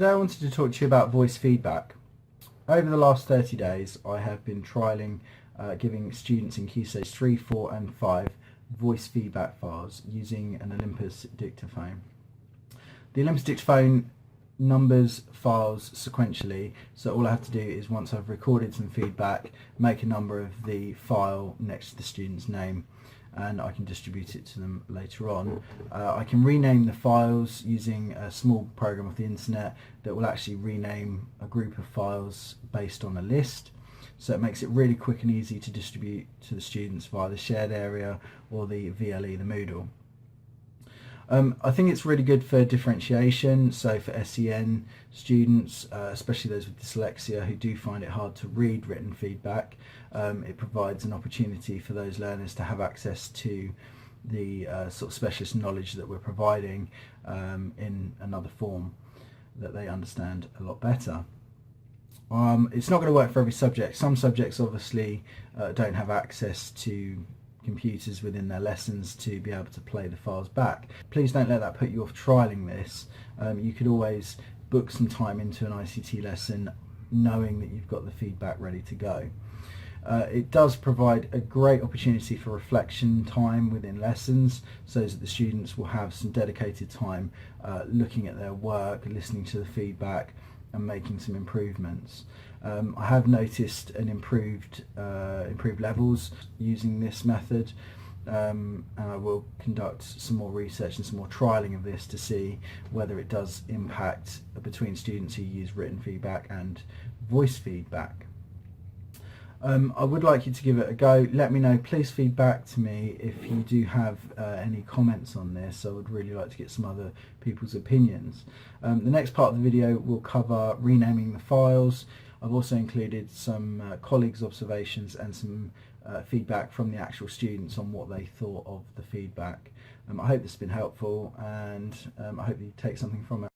Today I wanted to talk to you about voice feedback. Over the last 30 days I have been trialling giving students in Key Stage 3, 4 and 5 voice feedback files using an Olympus dictaphone. The Olympus dictaphone numbers files sequentially, so all I have to do is, once I've recorded some feedback, make a number of the file next to the student's name and I can distribute it to them later on. I can rename the files using a small program off the internet that will actually rename a group of files based on a list, so it makes it really quick and easy to distribute to the students via the shared area or the VLE, the Moodle. I think it's really good for differentiation, so for SEN students, especially those with dyslexia who do find it hard to read written feedback, it provides an opportunity for those learners to have access to the sort of specialist knowledge that we're providing in another form that they understand a lot better. It's not going to work for every subject. Some subjects obviously don't have access to computers within their lessons to be able to play the files back. Please don't let that put you off trialing this. You could always book some time into an ICT lesson knowing that you've got the feedback ready to go. It does provide a great opportunity for reflection time within lessons, so that the students will have some dedicated time looking at their work, listening to the feedback and making some improvements. I have noticed an improved levels using this method, and I will conduct some more research and some more trialling of this to see whether it does impact between students who use written feedback and voice feedback. I would like you to give it a go. Let me know, please feedback to me if you do have any comments on this. I would really like to get some other people's opinions. The next part of the video will cover renaming the files. I've also included some colleagues' observations and some feedback from the actual students on what they thought of the feedback. I hope this has been helpful, and I hope you take something from it.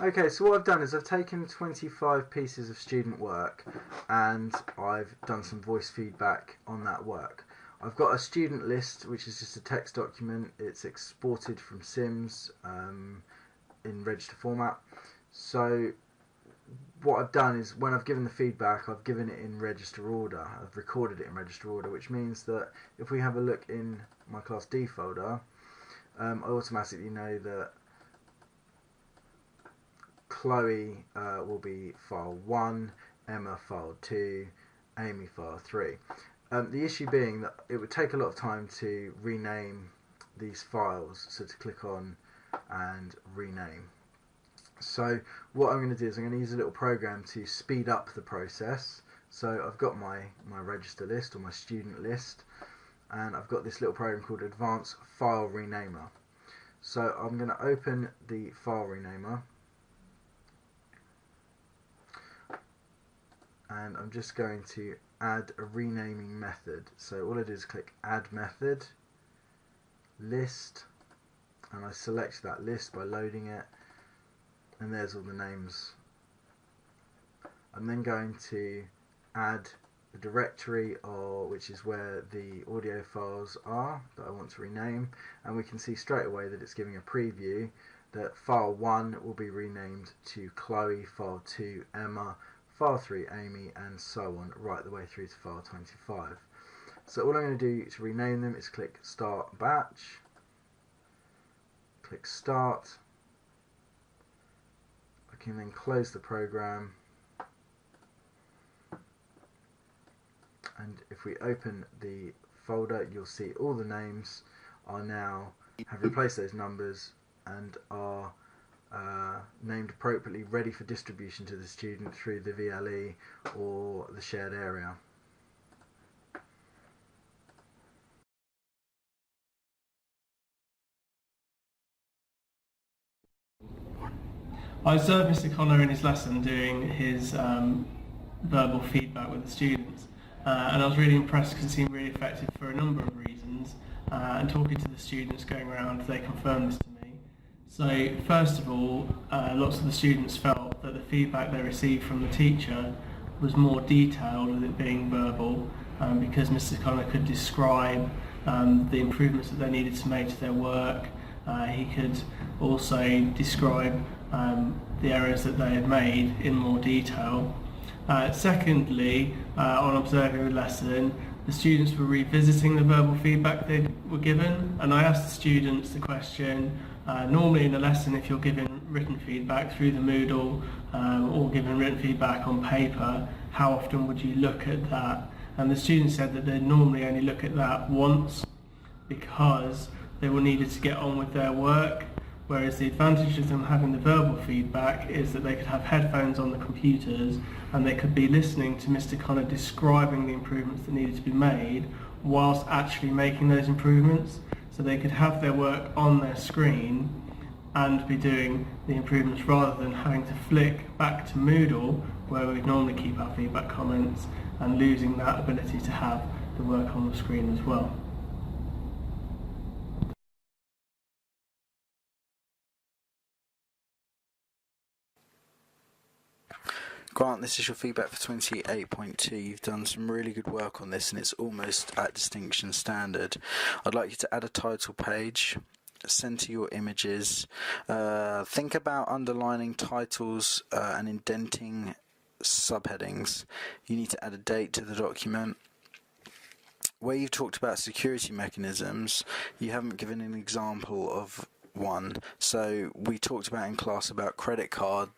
Okay, so what I've done is I've taken 25 pieces of student work and I've done some voice feedback on that work. I've got a student list, which is just a text document. It's exported from Sims in register format. So what I've done is, when I've given the feedback, I've given it in register order. I've recorded it in register order, which means that if we have a look in my Class D folder, I automatically know that Chloe will be file 1, Emma file 2, Amy file 3. The issue being that it would take a lot of time to rename these files, so to click on and rename. So what I'm going to do is I'm going to use a little program to speed up the process. So I've got my register list, or my student list, and I've got this little program called Advanced File Renamer. So I'm going to open the file renamer, and I'm just going to add a renaming method. So all I do is click Add Method, List, and I select that list by loading it, and there's all the names. I'm then going to add a directory, which is where the audio files are that I want to rename, and we can see straight away that it's giving a preview that file 1 will be renamed to Chloe, file 2 Emma, file 3 Amy, and so on right the way through to file 25. So all I'm going to do to rename them is click Start Batch, click Start. I can then close the program, and if we open the folder, you'll see all the names have replaced those numbers and are named appropriately, ready for distribution to the student through the VLE or the shared area. I observed Mr. Connor in his lesson doing his verbal feedback with the students, and I was really impressed because it seemed really effective for a number of reasons, and talking to the students going around, they confirmed this to me. So first of all, lots of the students felt that the feedback they received from the teacher was more detailed with it being verbal, because Mr. Connor could describe the improvements that they needed to make to their work. He could also describe the errors that they had made in more detail. Secondly, on observing the lesson, the students were revisiting the verbal feedback they were given, and I asked the students the question, normally in a lesson if you're given written feedback through the Moodle or given written feedback on paper, how often would you look at that? And the students said that they'd normally only look at that once because they were needed to get on with their work, whereas the advantage of them having the verbal feedback is that they could have headphones on the computers and they could be listening to Mr. Connor describing the improvements that needed to be made whilst actually making those improvements. So they could have their work on their screen and be doing the improvements rather than having to flick back to Moodle where we'd normally keep our feedback comments and losing that ability to have the work on the screen as well. Grant, this is your feedback for 28.2. You've done some really good work on this and it's almost at distinction standard. I'd like you to add a title page, center your images, think about underlining titles and indenting subheadings. You need to add a date to the document. Where you've talked about security mechanisms, you haven't given an example of one. So we talked about in class about credit card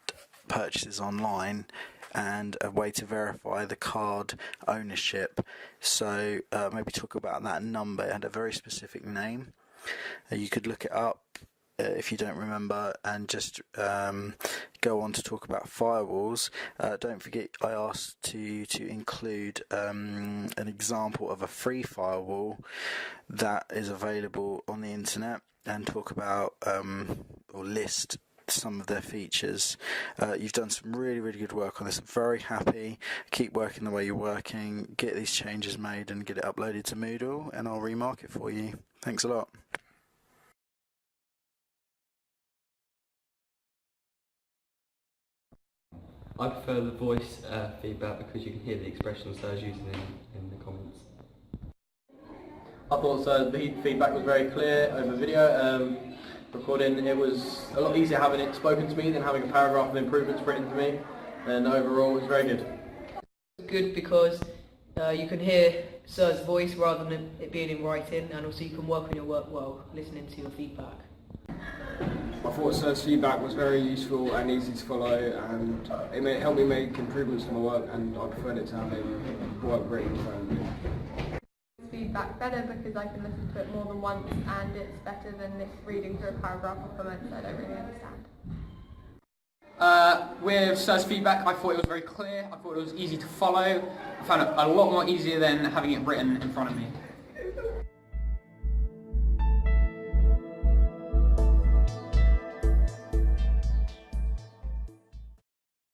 purchases online and a way to verify the card ownership. So maybe talk about that number. It had a very specific name. You could look it up if you don't remember and just go on to talk about firewalls. Don't forget I asked to include an example of a free firewall that is available on the internet and talk about or list some of their features. You've done some really good work on this. I'm very happy. Keep working the way you're working, get these changes made and get it uploaded to Moodle and I'll remark it for you. Thanks a lot. I prefer the voice feedback because you can hear the expressions I was using in the comments. I thought the feedback was very clear over video. Recording, it was a lot easier having it spoken to me than having a paragraph of improvements written to me, and overall it was very good. It's good because you can hear Sir's voice rather than it being in writing, and also you can work on your work while listening to your feedback. I thought Sir's feedback was very useful and easy to follow, and it helped me make improvements to my work, and I preferred it to having work written in front of me. Feedback better because I can listen to it more than once, and it's better than this reading through a paragraph of comments I don't really understand. With Sir's feedback, I thought it was very clear, I thought it was easy to follow, I found it a lot more easier than having it written in front of me.